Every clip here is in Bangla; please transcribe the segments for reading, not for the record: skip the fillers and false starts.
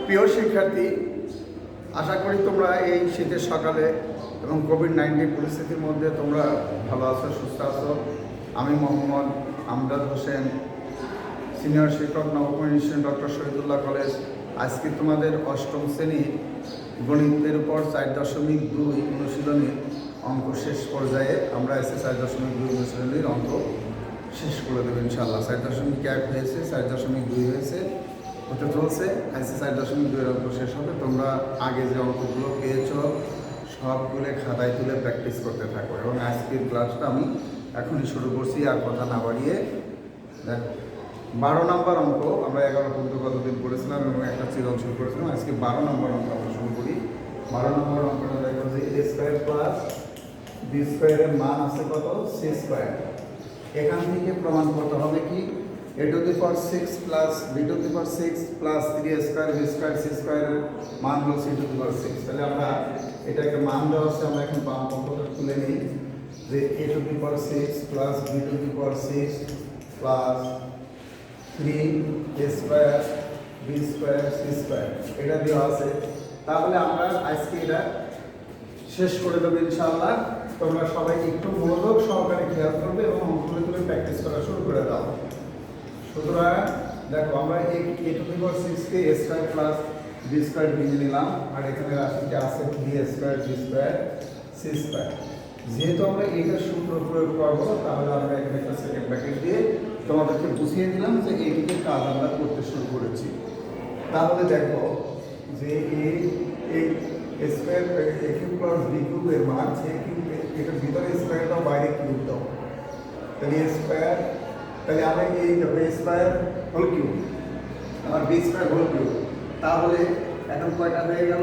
প্রিয় শিক্ষার্থী, আশা করি তোমরা এই শীতের সকালে এবং কোভিড-19 পরিস্থিতির মধ্যে তোমরা ভালো আছো, সুস্থ আছো। আমি মোহাম্মদ আমজাদ হোসেন, সিনিয়র শিক্ষক, নবম ইনস্টিটিউট ডক্টর শহীদুল্লাহ কলেজ। আজকে তোমাদের অষ্টম শ্রেণী গণিতের উপর 4.2 অনুশীলনীর অঙ্ক শেষ পর্যায়ে। আমরা এসে 4.2 অনুশীলনীর অঙ্ক শেষ করে দেবো ইনশাআল্লাহ। 4.1 হয়েছে, 4.2 হয়েছে, হতে চলছে। আজকে 4.2 অঙ্ক শেষ হবে। তোমরা আগে যে অঙ্কগুলো পেয়েছ সবগুলো খাতায় তুলে প্র্যাকটিস করতে থাকো। এবং আজকের ক্লাসটা আমি এখনই শুরু করছি, আর কথা না বাড়িয়ে দেখো। 12 নম্বর অঙ্ক আমরা 11 পর্যন্ত কতদিন পড়েছিলাম এবং একটা সৃজনশীল করেছিলাম। আজকে 12 নম্বর অঙ্ক আমরা শুরু করি। 12 নম্বর অঙ্কটা দেখো যে a স্কয়ার প্লাস b স্কয়ারের মান আছে কত? c square. এখান থেকে প্রমাণ করতে হবে কি a to the power 6 plus b two the power 6 plus 3a square b square c স্কয়ারের মান হলো c টু দি পাওয়ার 6। তাহলে আমরা এটাকে মান দেওয়া আছে, আমরা এখন বাম পক্ষটা তুলে নিই যে a to the power 6 plus b two the power 6 plus 3a square b square c square এটা দেওয়া আছে। তাহলে আমরা আজকে এটা শেষ করে দেবো ইনশাআল্লাহ। তোমরা সবাই একটু মনোযোগ সহকারে খেয়াল করবে এবং অঙ্কগুলো তুমি প্র্যাকটিস করা শুরু করে দাও। সুতরাং দেখো, আমরা a to the power 6 K a square plus b square ভেঙে নিলাম, আর এখানে রাশিটা আছে 3a square b square c square. যেহেতু আমরা এইটার সূত্র প্রয়োগ করবো, তাহলে আমরা এখানে একটা সেকেন্ড ব্র্যাকেট দিয়ে তোমাদেরকে বুঝিয়ে দিলাম যে এইটিকে কাজ আমরা করতে শুরু করেছি। তাহলে দেখো যে a square a cube plus b cube এর মান a কিউব, এটার ভিতরে স্কয়ার দাও, বাইরে কিউব দাও, তাহলে a স্কয়ার। তাহলে আমরা এই দেখো a স্কয়ার হোল কিউব আর b স্কয়ার হোল কিউব, তাহলে এখন কয়টা হয়ে গেল?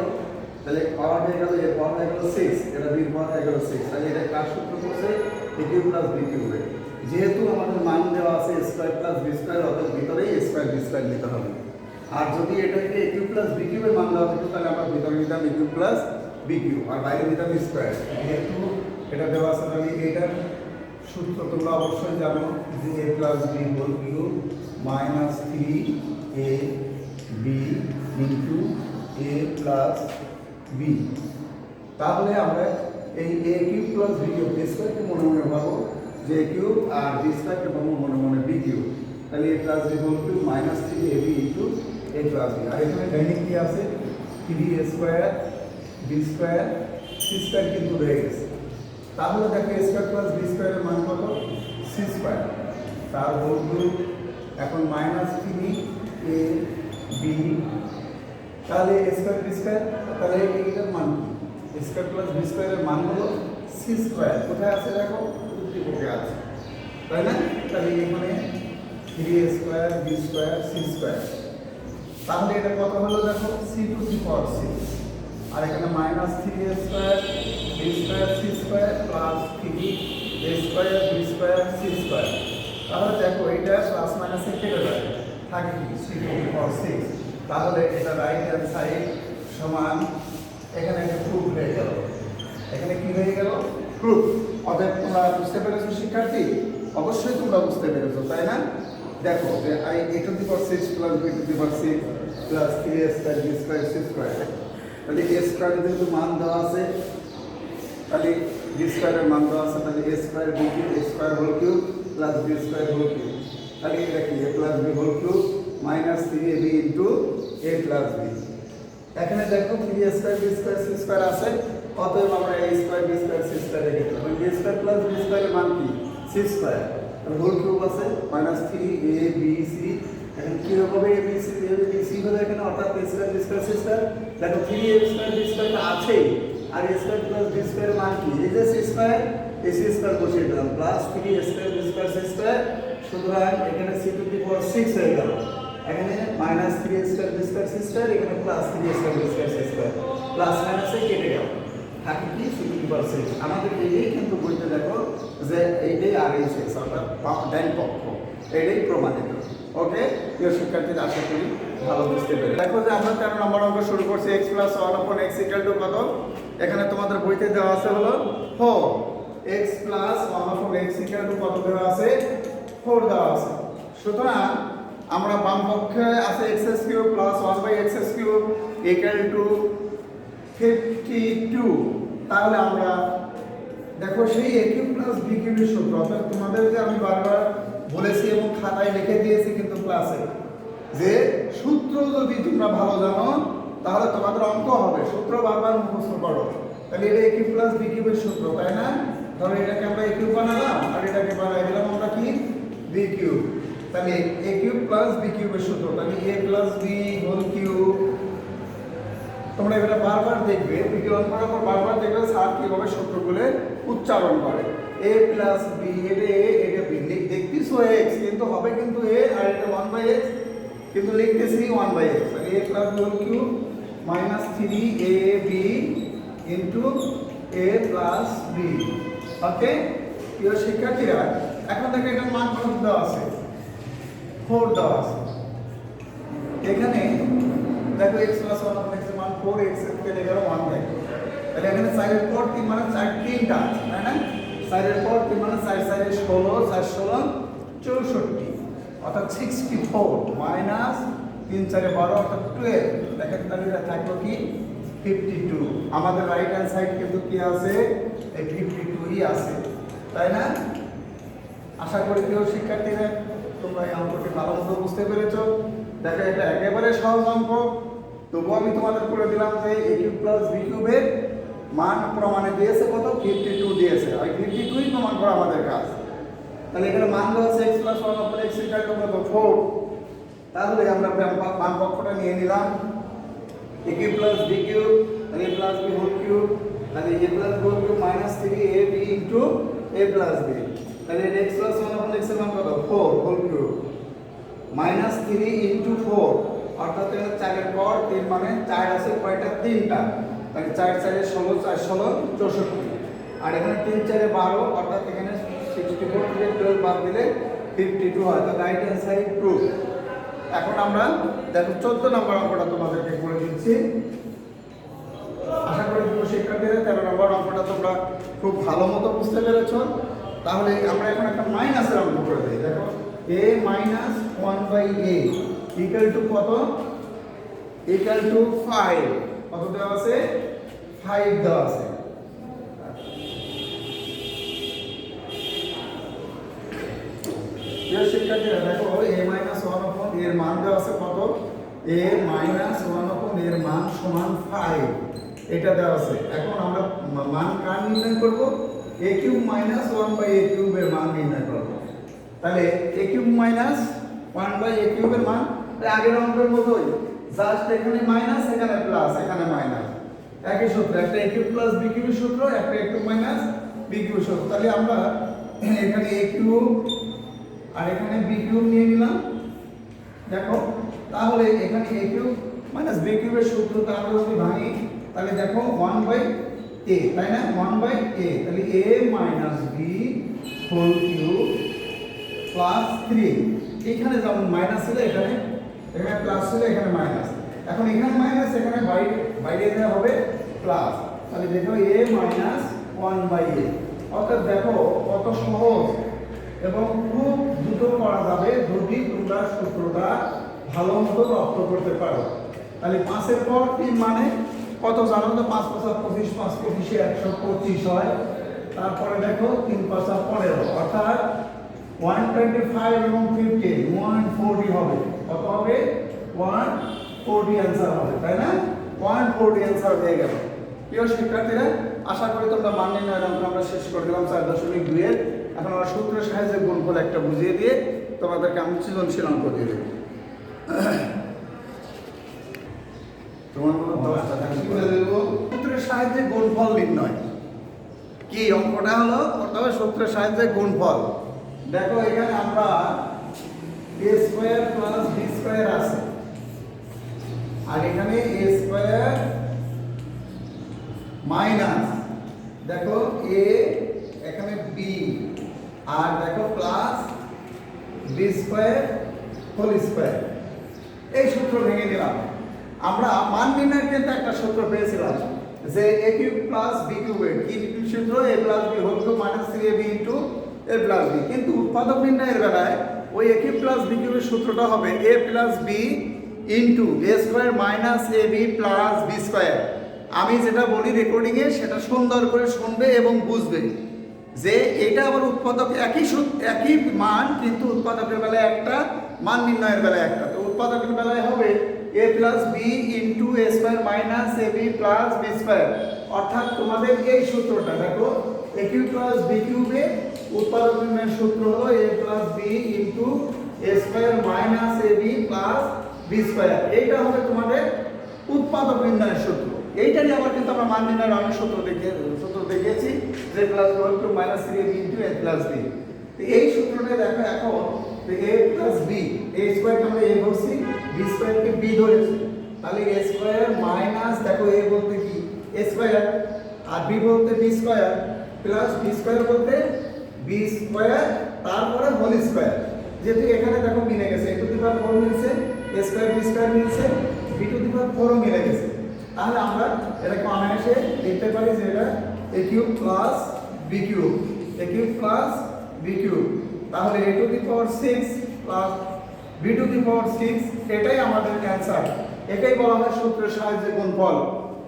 তাহলে পাওয়ার হয়ে গেল, এর পাওয়ার হয়ে গেল 6, এটা b পাওয়ার হয়ে গেল 6। তাহলে এটা কার সূত্র করছে? a cube plus b cube. যেহেতু আমাদের মান দেওয়া আছে a square plus b square, অর্থাৎ ভিতরেই a স্কয়ার b স্কয়ার নিতে হবে। আর যদি এটাকে a কিউব প্লাস b কিউবের মান দেওয়া থাকতো, তাহলে আমরা ভিতরে নিতাম a cube plus b cube আর বাইরে নিতাম স্কয়ার। যেহেতু এটা দেওয়া আছে, তাহলে এটার সূত্র তোমরা অবশ্যই জানো যে a plus b whole cube minus 3ab into a plus b। তাহলে আমরা এই a cube plus b cube স্কয়ারকে মনে মনে ভাবো যে a কিউব, আর b স্কয়ারকে ভাবো মনে মনে b কিউব। তাহলে a plus b whole cube minus 3ab into a plus b। আর এখানে ডাইনিং কি আছে? 3a square b square c square কিন্তু রয়ে গেছে। তাহলে দেখো a স্কয়ার প্লাস b স্কয়ারের মান কত? c স্কয়ার, তার হোল কিউব এখন মাইনাস 3ab। তাহলে a স্কয়ার b স্কয়ার, তাহলে এইটার মান কি? a স্কয়ার প্লাস b স্কয়ারের মান হলো c স্কয়ার। কোথায় আছে দেখো? উদ্দীপকে আছে, তাই না? তাহলে এখানে 3a square b square c square. তাহলে এটা কত হলো দেখো? c টু দি পাওয়ার 6, আর এখানে minus 3a square b square c square plus 3a square b square c square. তাহলে দেখো এটা প্লাস মাইনাসে কেটে যায়, থাকে কি? c to the power 6। তাহলে এটা রাইট হ্যান্ড সাইড সমান, এখানে একটা প্রুফ হয়ে গেল। এখানে কি হয়ে গেল? প্রুফ। অতএব তোমরা বুঝতে পেরেছো শিক্ষার্থী? অবশ্যই তোমরা বুঝতে পেরেছো, তাই না? দেখো যে a to the power 6 plus b two the power 6 plus 3a square b square c square. তাহলে a স্কয়ারের যেহেতু মান দেওয়া আছে, তাহলে b স্কয়ারের মান দেওয়া আছে, তাহলে a square b cube a square whole cube plus b square whole cube. তাহলে এটা কি? a plus b whole cube minus 3ab into a plus b। এখানে দেখো 3a square b square c square আছে, অতএব আমরা a square b square c square রেখে দিলাম। a স্কয়ার প্লাস b স্কয়ারের মান কি? c square. হোল কিউব আছে মাইনাস 3ab c। এখন কি হবে? a b c হলো এখানে, অর্থাৎ a square b square c square. দেখো 3a স্কয়ার b স্কয়ার আছেই, আর a স্কয়ার প্লাস b স্কয়ারের মান কি? এই যে c স্কয়ার, এই c স্কয়ার বসিয়ে দিলাম plus 3a square b square c square. সুতরাং এখানে c টু দি পাওয়ার 6 হয়ে গেল, এখানে minus 3a square b square c square, এখানে plus 3a square b square c square. Plus মাইনাসে কেটে গেল, থাকে কি? c to the power 6। আমাদের এইটাই কিন্তু বইতে দেখো যে এইটাই আর এই 6, অর্থাৎ ডান পক্ষ, এইটাই প্রমাণিত। ওকে প্রিয় শিক্ষার্থীরা, আশা করি ভালো বুঝতে পেরে। দেখো যে আমরা 13 নম্বর অঙ্ক শুরু করছি। x plus 1 upon x equal to কত? এখানে তোমাদের বইতে দেওয়া আছে হলো 4। x plus 1 upon x equal to কত দেওয়া আছে? 4 দেওয়া আছে। সুতরাং আমরা বাম পক্ষে আছে x cube plus 1/x cube equal to 52, তাহলে আমরা দেখো সেই a কিউব প্লাস b কিউবের সূত্র, অর্থাৎ তোমাদেরকে আমি বারবার বলেছি এবং খাতায় লিখে দিয়েছি কিন্তু ক্লাসে, যে সূত্র যদি তোমরা ভালো জানো তাহলে তোমাদের অঙ্ক হবে, সূত্র বারবার মুখস্থ করো। তাহলে এটা a কিউব প্লাস b কিউবের সূত্র, তাই না? ধরো এটাকে আমরা a কিউব বানালাম আর এটাকে বানাই দিলাম আমরা কি b কিউব। তাহলে a কিউব প্লাস b কিউবের সূত্র, তাহলে a plus b whole cube. তোমরা এটা বারবার দেখবে, ভিডিও অন করার পর বারবার দেখবে স্যার কিভাবে সূত্রগুলো উচ্চারণ করে। a প্লাস b, এটা a এটা b, দেখতেছো x কিন্তু হবে কিন্তু a, আর এটা 1/x কিন্তু লিখতেছি 1/x। তাহলে a plus b whole cube minus 3ab into a plus b। Okay, প্রিয় শিক্ষার্থীরা, এখন দেখো এটার মান কত দেওয়া আছে, 4 দেওয়া আছে। এখানে দেখো x প্লাস 1 অফ x এর মান 4x কে লেখার 1 দেখো, তাহলে এখানে 4 এর পর 3 মানে 4 তিনটা আছে, তাই না? 4 এর পর 3 মানে 4 4 এর 16, 4 16 64, অর্থাৎ 64 মাইনাস 3 4 এ 12 অর্থাৎ 12। দেখেন তাহলে এটা থাকলো কি 52। আমাদের রাইট হ্যান্ড সাইড কিন্তু কি আছে, এই 52ই আছে, তাই না? আশা করি প্রিয় শিক্ষার্থীরা তোমরা এই অঙ্কটি ভালো মতো বুঝতে পেরেছো। দেখো এটা একেবারে সহজ অঙ্ক, তবুও আমি তোমাদের করে দিলাম যে a কিউব প্লাস b কিউবের মান প্রমাণে দিয়েছে কত, 52 দিয়েছে, আর 52ই প্রমাণ করা আমাদের কাজ। তাহলে এখানে মান দেওয়া আছে x plus 1 of x equal to কত 4। তাহলে আমরা মান পক্ষটা নিয়ে নিলাম a cube plus b cube, তাহলে a plus b whole cube, তাহলে a plus b whole cube minus 3ab into a plus b। তাহলে x প্লাস 1 অফ x এর মান কত 4 হোল কিউব মাইনাস 3 ইনটু 4, অর্থাৎ এখানে 4 এর পর 3 মানে 4 আছে কয়টা, তিনটা, তাহলে 4 4 এর 16, 4 16 64, আর এখানে 3 4 এ 12, অর্থাৎ এখানে 64 থেকে 12 বাদ দিলে 52 হয়। তো রাইট হ্যান্ড সাইড প্রুফ। এখন আমরা দেখো 14 নম্বর অঙ্কটা তোমাদেরকে করে দিচ্ছি। আশা করি প্রিয় শিক্ষার্থীরা 13 নম্বর অঙ্কটা তোমরা খুব ভালো মতো বুঝতে পেরেছো। তাহলে আমরা এখন একটা মাইনাসের অঙ্ক করে দিই। দেখো a minus 1/a equal to কত, equal to 5। কত দেওয়া আছে, 5 দেওয়া আছে। প্রিয় শিক্ষার্থীরা দেখো a minus 1 upon এর মান দেওয়া আছে কত, a minus 1 upon এর মান সমান 5, এটা দেওয়া আছে। এখন আমরা মান কার নির্ণয় করব, a কিউব মাইনাস 1/a কিউবের মান নির্ণয় করব। তাহলে a কিউব মাইনাস 1/a কিউবের মান আগের অঙ্কের মতোই, জাস্ট এখানে মাইনাস এখানে প্লাস এখানে মাইনাস, একই সূত্র, একটা a কিউব প্লাস b কিউবের সূত্র, একটা a কিউব মাইনাস b কিউবের সূত্র। তাহলে আমরা এখানে a কিউব আর এখানে b কিউব নিয়ে নিলাম। দেখো তাহলে এখানে a কিউব মাইনাস b কিউবের সূত্রটা আমরা যদি ভাঙি তাহলে দেখো 1/a, তাই না, 1/a, তাহলে a minus b whole cube plus 3। এখানে যেমন মাইনাস ছিল এখানে প্লাস ছিল, এখানে মাইনাস, এখন এখানে মাইনাস এখানে বাইরে দেওয়া হবে প্লাস। তাহলে দেখো a মাইনাস 1/a, অর্থাৎ দেখো কত সহজ এবং খুব দ্রুত করা যাবে যদি তোমরা সূত্রটা ভালো মতো রপ্ত করতে পারো। তাহলে 5 এর পর 3 মানে কত জানো তো, 5 5 25, 5 25 125 হয়। তারপরে দেখো 3 5 15, অর্থাৎ 125 এবং 50 140 হবে। কত হবে, 140 অ্যান্সার হবে, তাই না? 140 অ্যান্সার হয়ে গেল। প্রিয় শিক্ষার্থীরা আশা করি তোমরা মান নির্ণয়ের অঙ্ক আমরা শেষ করে দিলাম 4.2 এর। এখন আমরা সূত্রের সাহায্যে গুণফল একটা বুঝিয়ে দিয়ে তোমাদেরকে আমি সৃজনশীল অঙ্ক দিয়ে দেব। তোমার মনে 10টা করে দেব। সূত্রের সাহায্যে গুণফল নির্ণয় কি, অঙ্কটা হলো করতে হবে সূত্রের সাহায্যে গুণফল। দেখো এখানে আমরা a square plus b square আছে, আর এখানে a স্কয়ার মাইনাস দেখো a, এখানে b, আর দেখো plus b square whole square. এই সূত্র ভেঙে দিলাম। আমরা মান নির্ণয়ের কিন্তু একটা সূত্র পেয়েছিলাম যে a কিউব প্লাস b কিউবের কি সূত্র, a plus b whole cube minus 3ab into a plus b। কিন্তু উৎপাদক নির্ণয়ের বেলায় ওই a কিউব প্লাস b কিউবের সূত্রটা হবে a plus b into A square minus A B plus B square. আমি যেটা বলি রেকর্ডিংয়ে সেটা সুন্দর করে শুনবে এবং বুঝবে যে এটা আবার উৎপাদক একই মান, কিন্তু উৎপাদকের বেলায় একটা, মান নির্ণয়ের বেলায় একটা। তো উৎপাদকের বেলায় হবে এ plus B into A square minus A B plus B square. অর্থাৎ তোমাদের এই সূত্রটা দেখো, এ কিউব প্লাস বি কিউবে উৎপাদক নির্ণয়ের সূত্র হলো এ plus B into A square minus A B plus B square. এইটা হবে তোমাদের উৎপাদক নির্ণয়ের সূত্র। এইটারই আবার কিন্তু আমরা মান নির্ণয়ের অনেক সূত্র দেখিয়েছি, যে plus one two minus three B into A plus B. এই সূত্রটা দেখো এখন এ প্লাস বি, এ স্কোয়ারকে আমরা এ ধরছি, বি স্কোয়ারকে বি ধরেছি, তাহলে এ স্কোয়ার মাইনাস দেখো এ বলতে কি এ স্কোয়ার আর বি বলতে B square, plus B square বলতে বি স্কোয়ার তারপরে হোল স্কোয়ার। যেহেতু এখানে দেখো মিলে গেছে, এ টু দি পাওয়ার 4 মিলছে, এ স্কোয়ার বি স্কোয়ার মিলছে, বি টু দি পাওয়ার 4 মিলে গেছে। তাহলে আমরা এটাকে অনায়াসে লিখতে পারি যে এটা A cube plus B cube, A cube plus B cube. তাহলে A to the power 6 plus B to the power 6, এটাই আমাদের অ্যান্সার। এটাই বলা হয় সূত্রের সাহায্যে গুণফল।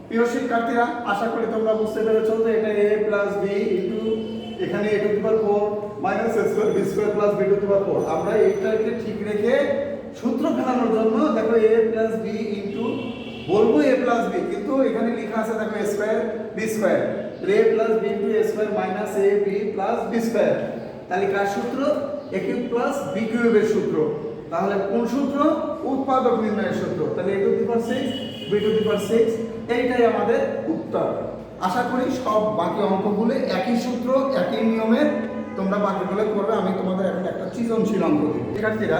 প্রিয় শিক্ষার্থীরা, আশা করি তোমরা বুঝতে পেরেছো যে এটা a প্লাস বি ইন্টু এখানে a to the power 4 minus a square B square plus B to the power 4। আমরা এইটাকে ঠিক রেখে সূত্র ফেলানোর জন্য দেখো a প্লাস বি ইন্টু বলবো a প্লাস বি, কিন্তু এখানে লেখা আছে দেখো a square B square, a plus B into a square minus a B plus B square. তাহলে কার সূত্র? a কিউব প্লাস বি কিউবের সূত্র। তাহলে কোন সূত্র? উৎপাদক নির্ণয়ের সূত্র। তাহলে a to the power 6 B to the power 6, এইটাই আমাদের উত্তর। আশা করি সব বাকি অঙ্কগুলো একই সূত্র একই নিয়মের, তোমরা বাকিগুলো করবে। আমি তোমাদের এখন একটা সৃজনশীল অঙ্ক দিই। শিক্ষার্থীরা,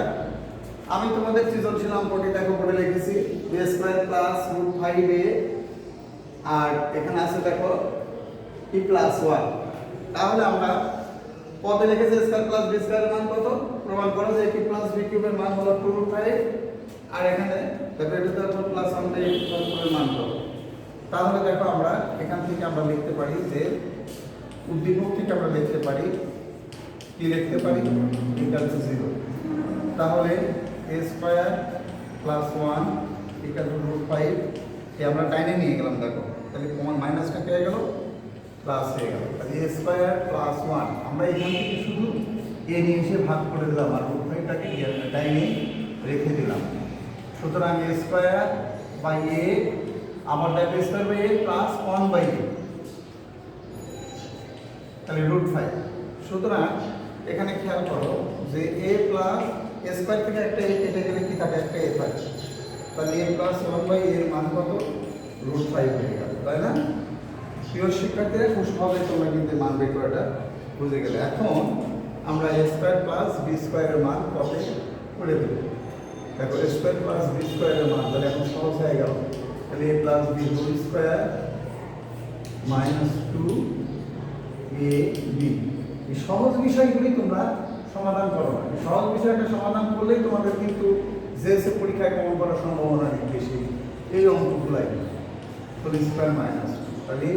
আমি তোমাদের সৃজনশীল অঙ্কটি দেখো করে লিখেছি a square plus root 5a, আর এখানে আছে দেখো e প্লাস 1। তাহলে আমরা পদে লিখেছি a স্কয়ার প্লাস b স্কয়ারের মান কত? প্রমাণ করো যে a প্লাস b কিউবের মান হলো 2 রুট 5, আর এখানে দেখো এটা তো প্লাস 1 বাই a এর মান কত। তাহলে দেখো আমরা এখান থেকে আমরা লিখতে পারি যে উদ্দীপক থেকে আমরা লিখতে পারি, কি লিখতে পারি? Equal to 0। তাহলে a square plus 1 equal to root 5, এই আমরা ডাইনে নিয়ে গেলাম দেখো, তাহলে কমন মাইনাসটা পেয়ে গেল, প্লাস হয়ে গেল। তাহলে a স্কয়ার প্লাস 1 আমরা এখান থেকে শুধু a নিয়ে এসে ভাগ করে দিলাম আর রুট 5টাকে ডাইনে রেখে দিলাম। সুতরাং a স্কয়ার বাই a, আবার দেখো a square by a plus 1 by a, তাহলে রুট 5। সুতরাং এখানে খেয়াল করো যে a প্লাস a স্কয়ার থেকে একটা a কেটে গেলে কি থাকে? একটা a থাকে। তাহলে a প্লাস 1 বাই a এর মান কত? রুট 5 হয়ে গেল, তাই না? প্রিয় শিক্ষার্থীরা, খুব সহজে তোমরা কিন্তু মান বের করাটা বুঝে গেলে। এখন আমরা a স্কয়ার প্লাস b স্কয়ারের মান কত করে দেব। দেখো a স্কয়ার প্লাস b স্কয়ারের মান তাহলে এখন সহজ হয়ে গেল। তাহলে a plus b whole square minus 2ab। এই সহজ বিষয়গুলি তোমরা সমাধান করো না। সহজ বিষয়টা সমাধান করলেই তোমাদের কিন্তু জেএসএ পরীক্ষায় কমন করার সম্ভাবনা বেশি। এই অঙ্কগুলাই হোল স্কয়ার মাইনাস 2, তাহলে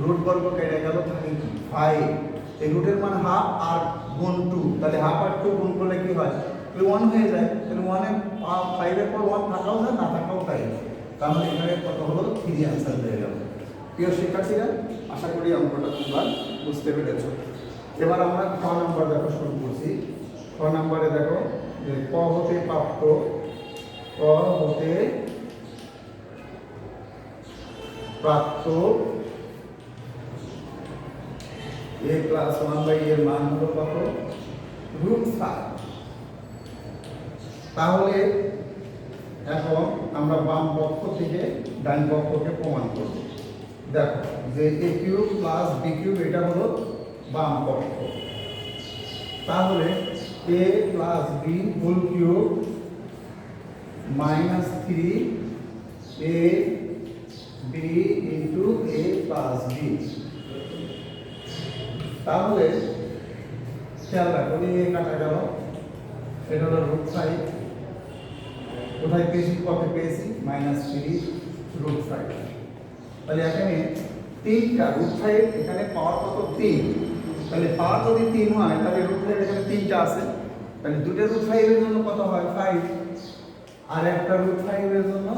রুট বর্গ কেটে গেল, থাকে কি 5। এই রুটের মান হাফ আর গুণ 2, তাহলে হাফ আর 2 গুণ করলে কি হয়? তাহলে 1 হয়ে যায়। তাহলে 1 এর 5 এর পর 1 থাকাও যায়, না থাকাও তাই। তাহলে এখানে কত হলো? 3 অ্যান্সার হয়ে গেল। প্রিয় শিক্ষার্থীরা, আশা করি অঙ্কটা তোমরা বুঝতে পেরেছ। এবার আমরা খ নাম্বার দেখো শুরু করছি। খ নাম্বারে দেখো যে ক হতে প্রাপ্ত, ক হতে প্রাপ্ত a প্লাস 1 বাই এর মান হলো কত? রুট 5। তাহলে এখন আমরা বাম পক্ষ থেকে ডান পক্ষকে প্রমাণ করব। দেখো যে a cube plus b cube এটা হলো বাম পক্ষ। তাহলে a plus b whole cube minus 3 a b into a plus b। তাহলে খেয়াল রাখো যে a কাটা গেল, এটা হলো রুট 5। কোথায় পেয়েছি? কত পেয়েছি? Minus 3 root 5। তাহলে এখানে 3টা রুট 5, এখানে পাওয়ার কত? 3। তাহলে পাওয়ার যদি 3 হয় তাহলে রুট 5 এখানে 3টা আছে, তাহলে দুটো রুট 5 এর জন্য কত হয়? 5। আর একটা √5 এর জন্য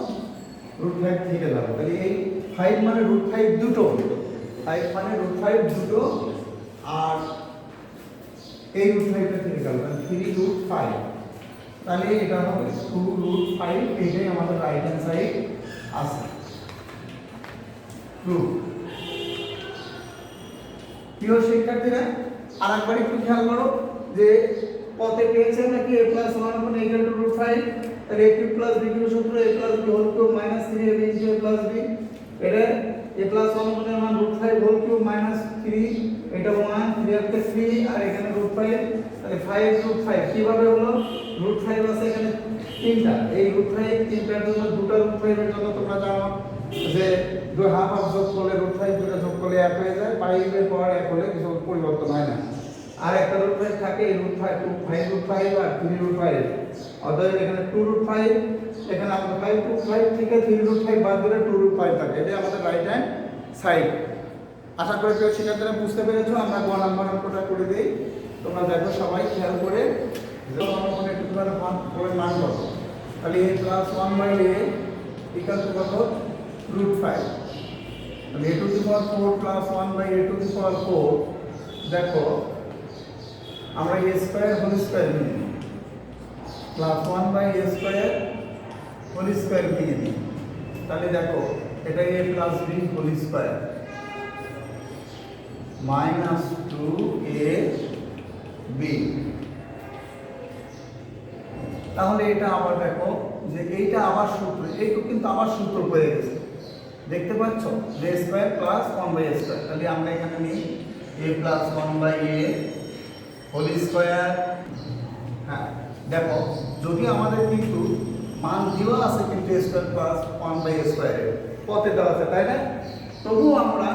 √5 থেকে যাবে। তাহলে এই 5 মানে √5 দুটো, 5 মানে √5 দুটো, আর এই √5টা থেকে গেল, তাহলে 3√5। তাহলে এটা হবে 2√5। এইটাই আমাদের রাইট হ্যান্ড সাইড আছে। ট্রু। প্রিয় শিক্ষার্থীরা, আরেকবার একটু খেয়াল করো যে পথে পেয়েছে নাকি a + 1 = √5। তাহলে a³ + b³ সূত্র a + b whole cube - 3ab * a + b। এটা a + 1 এর মান √5 হোল কিউব - 3, এটা 1, 3 আর 3, আর এখানে √5। তাহলে 5√5 কিভাবে হলো? √5 আছে এখানে তিনটা, এই √5 তিনটার জন্য দুটো √5 এর জন্য তোমরা জানো যে দুই হাফ যোগ করলে √5 দুটো যোগ করলে 1 হয়ে যায়, 5 এর পর 1 হলে কিছু পরিবর্তন হয় না। আর একটা √5 থাকে, এই √5 5√5 আর 3√5। অতএব এখানে 2√5, এখানে আমাদের 5√5 থেকে 3√5 বাদ দিলে 2√5 থাকে। এটা আমাদের রাইট হ্যান্ড সাইড। আশা করি প্রিয় শিক্ষার্থীরা বুঝতে পেরেছো। আমরা গ নাম্বার অঙ্কটা করে দেই, তোমরা দেখো সবাই খেয়াল করে। যখন একটু তোমরা মান কত, তাহলে a + 1/a = কত? √5। তাহলে a⁴ + 1/a⁴ দেখো আমরা a² হোল স্কয়ার নিয়ে নিই, +1/a² হোল স্কয়ার নিয়ে নিই। তাহলে দেখো এটা a + b whole square -2ab। তাহলে এটা আবার দেখো যে এইটা আবার সূত্র, এইটা কিন্তু আবার সূত্র হয়ে গেছে, দেখতে পাচ্ছ যে a² + 1/a²। তাহলে আমরা এখানে নিই a + 1/a হোল স্কয়ার। হ্যাঁ দেখো, যদি আমাদের কিন্তু মান দেওয়া আছে কিন্তু a² + 1/a² পথে দেওয়া আছে, তাই না? তবুও আমরা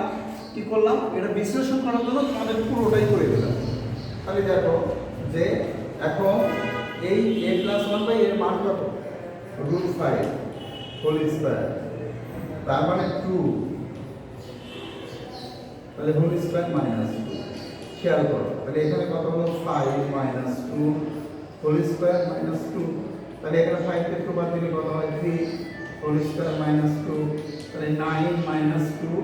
কি করলাম, এটা বিশ্লেষণ করার জন্য আমাদের পুরোটাই করে দিলাম। তাহলে দেখো যে এখন এই a + 1/a এর মান কত? √5 হোল স্কয়ার, তার মানে 2। তাহলে হোল স্কয়ার -2। খেয়াল করো, তাহলে এখানে কত হলো? 5 - 2 হোল স্কয়ার -2। তাহলে এখানে 5 থেকে 2 বাদ দিলে কত হয়? 3 হোল স্কয়ার -2। তাহলে 9 - 2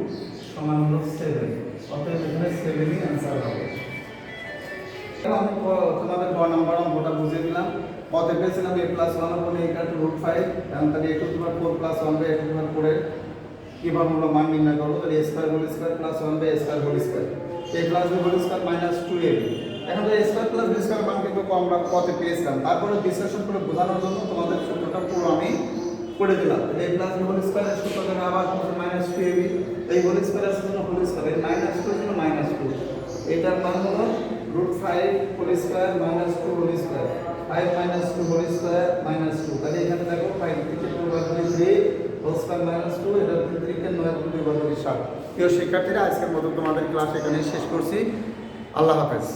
সমান হলো 7। অতএব এখানে 7ই आंसर হবে। আমি তোমাদের গ নাম্বার অঙ্কটা বুঝিয়ে দিলাম। পথে পেয়েছিলাম a + 1 = √5। এখন তাহলে a⁴ + 1/a⁴ এর কিভাবে আমরা মান নির্ণয় করব? তাহলে a² whole square + 1/a² whole square, a + b whole square -2ab। এখন তো a² + b² মান কিন্তু আমরা পথে পেয়েছিলাম, তারপরে বিশ্লেষণ করে বোঝানোর জন্য তোমাদের সূত্রটা পুরো আমি করে দিলাম। a + b হোল স্কয়ারের সূত্র থেকে আবার -2ab, এই হোল স্কয়ার আছে জন্য হোল স্কয়ার, এই -2 এর জন্য -2। এটার মান হলো √5 whole square -2 whole square, 5 - 2 whole square -2। তাহলে এখানে দেখো 5 থেকে 2 বাদ দিলে 3 হোল স্কয়ার -2, এটা 3 কে 9 × 2 = 7। প্রিয় শিক্ষার্থীরা, আজকের মতো তোমাদের ক্লাস এখানে শেষ করছি। আল্লাহ হাফেজ।